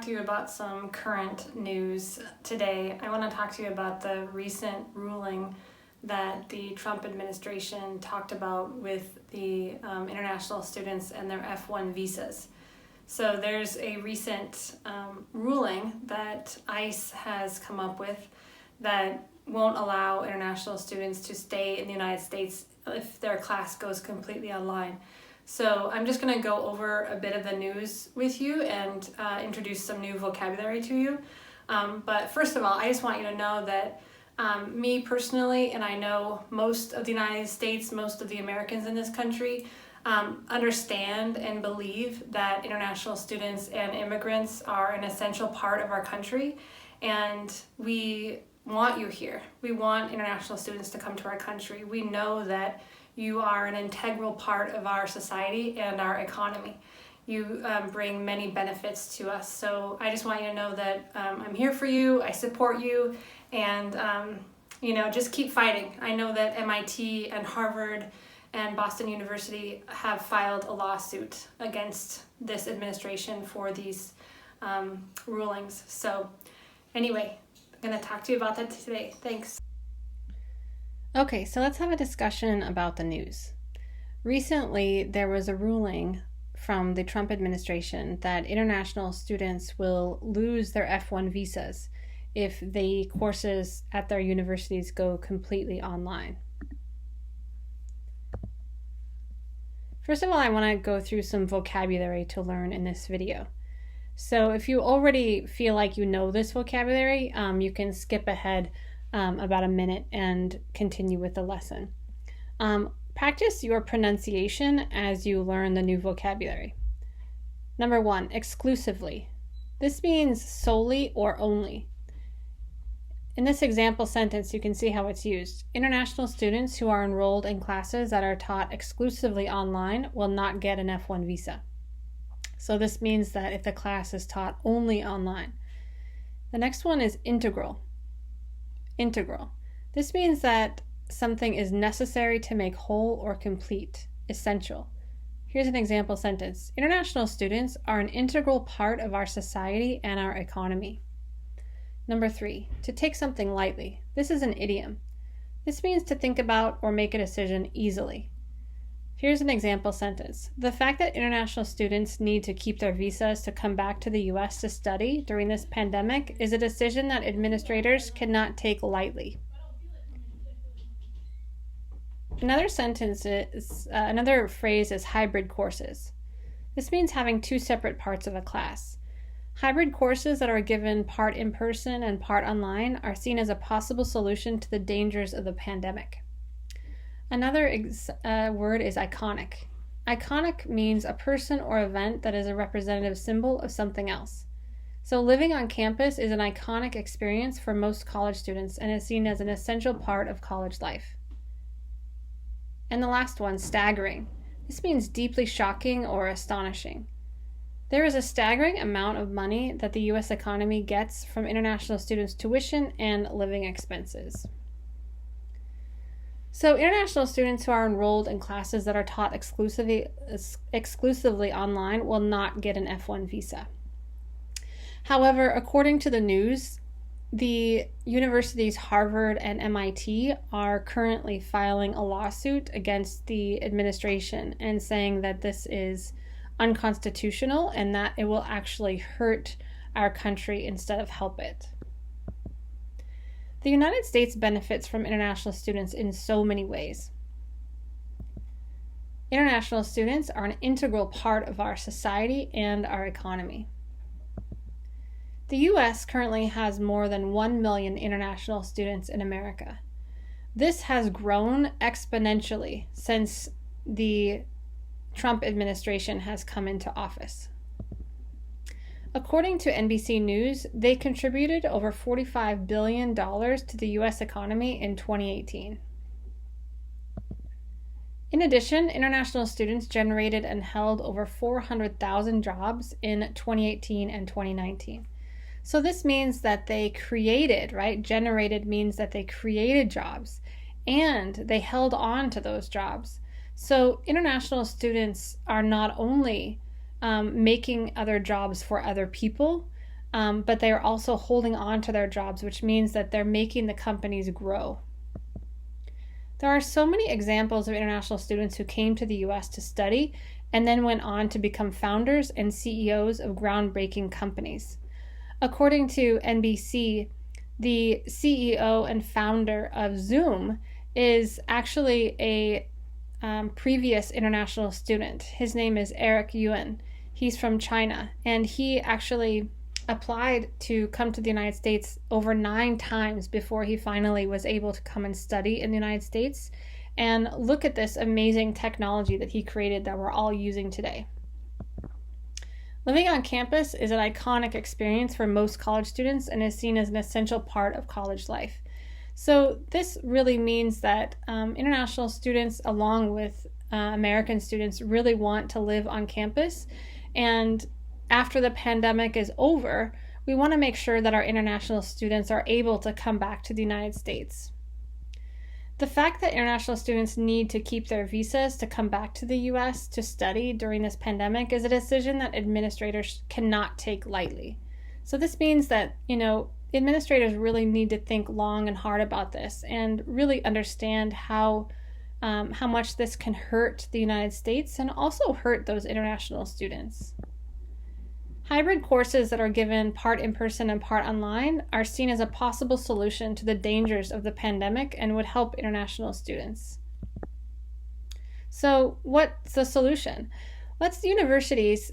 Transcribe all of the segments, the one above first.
to you about some current news today. I want to talk to you about the recent ruling that the Trump administration talked about with the international students and their F1 visas. So there's a recent ruling that ICE has come up with that won't allow international students to stay in the United States if their class goes completely online. So I'm just going to go over a bit of the news with you and introduce some new vocabulary to you. But first of all, I just want you to know that me personally, and I know most of the United States, most of the Americans in this country, understand and believe that international students and immigrants are an essential part of our country, and we want you here. We want international students to come to our country. We know that you are an integral part of our society and our economy. You bring many benefits to us. So I just want you to know that I'm here for you, I support you, and just keep fighting. I know that MIT and Harvard and Boston University have filed a lawsuit against this administration for these rulings. So anyway, I'm going to talk to you about that today. Thanks. Okay, so let's have a discussion about the news. Recently, there was a ruling from the Trump administration that international students will lose their F1 visas if the courses at their universities go completely online. First of all, I want to go through some vocabulary to learn in this video. So if you already feel like you know this vocabulary, you can skip ahead about a minute and continue with the lesson. Practice your pronunciation as you learn the new vocabulary. Number 1, exclusively. This means solely or only. In this example sentence, you can see how it's used. International students who are enrolled in classes that are taught exclusively online will not get an F1 visa. So this means that if the class is taught only online. The next one is integral. Integral. This means that something is necessary to make whole or complete, essential. Here's an example sentence. International students are an integral part of our society and our economy. Number 3, to take something lightly. This is an idiom. This means to think about or make a decision easily. Here's an example sentence. The fact that international students need to keep their visas to come back to the U.S. to study during this pandemic is a decision that administrators cannot take lightly. Another phrase is hybrid courses. This means having two separate parts of a class. Hybrid courses that are given part in person and part online are seen as a possible solution to the dangers of the pandemic. Another word is iconic. Iconic means a person or event that is a representative symbol of something else. So living on campus is an iconic experience for most college students and is seen as an essential part of college life. And the last one, staggering. This means deeply shocking or astonishing. There is a staggering amount of money that the U.S. economy gets from international students' tuition and living expenses. So international students who are enrolled in classes that are taught exclusively online will not get an F1 visa. However, according to the news, the universities Harvard and MIT are currently filing a lawsuit against the administration and saying that this is unconstitutional and that it will actually hurt our country instead of help it. The United States benefits from international students in so many ways. International students are an integral part of our society and our economy. The U.S. currently has more than 1 million international students in America. This has grown exponentially since the Trump administration has come into office. According to NBC News, they contributed over $45 billion to the U.S. economy in 2018. In addition, international students generated and held over 400,000 jobs in 2018 and 2019. So this means that they created, right? Generated means that they created jobs and they held on to those jobs. So international students are not only making other jobs for other people, but they are also holding on to their jobs, which means that they're making the companies grow. There are so many examples of international students who came to the US to study and then went on to become founders and CEOs of groundbreaking companies. According to NBC, the CEO and founder of Zoom is actually a previous international student. His name is Eric Yuan. He's from China, and he actually applied to come to the United States over 9 times before he finally was able to come and study in the United States. And look at this amazing technology that he created that we're all using today. Living on campus is an iconic experience for most college students and is seen as an essential part of college life. So this really means that international students, along with American students, really want to live on campus. And after the pandemic is over, we want to make sure that our international students are able to come back to the United States. The fact that international students need to keep their visas to come back to the US to study during this pandemic is a decision that administrators cannot take lightly. So this means that, administrators really need to think long and hard about this and really understand how much this can hurt the United States and also hurt those international students. Hybrid courses that are given part in person and part online are seen as a possible solution to the dangers of the pandemic and would help international students. So what's the solution? Let universities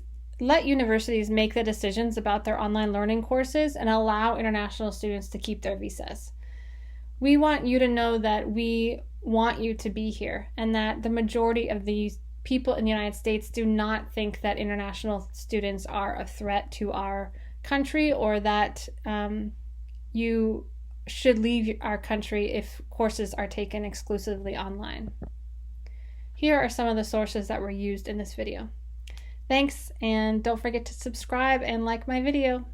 make the decisions about their online learning courses and allow international students to keep their visas. We want you to know that we want you to be here and that the majority of these people in the United States do not think that international students are a threat to our country or that you should leave our country if courses are taken exclusively online. Here are some of the sources that were used in this video. Thanks, and don't forget to subscribe and like my video.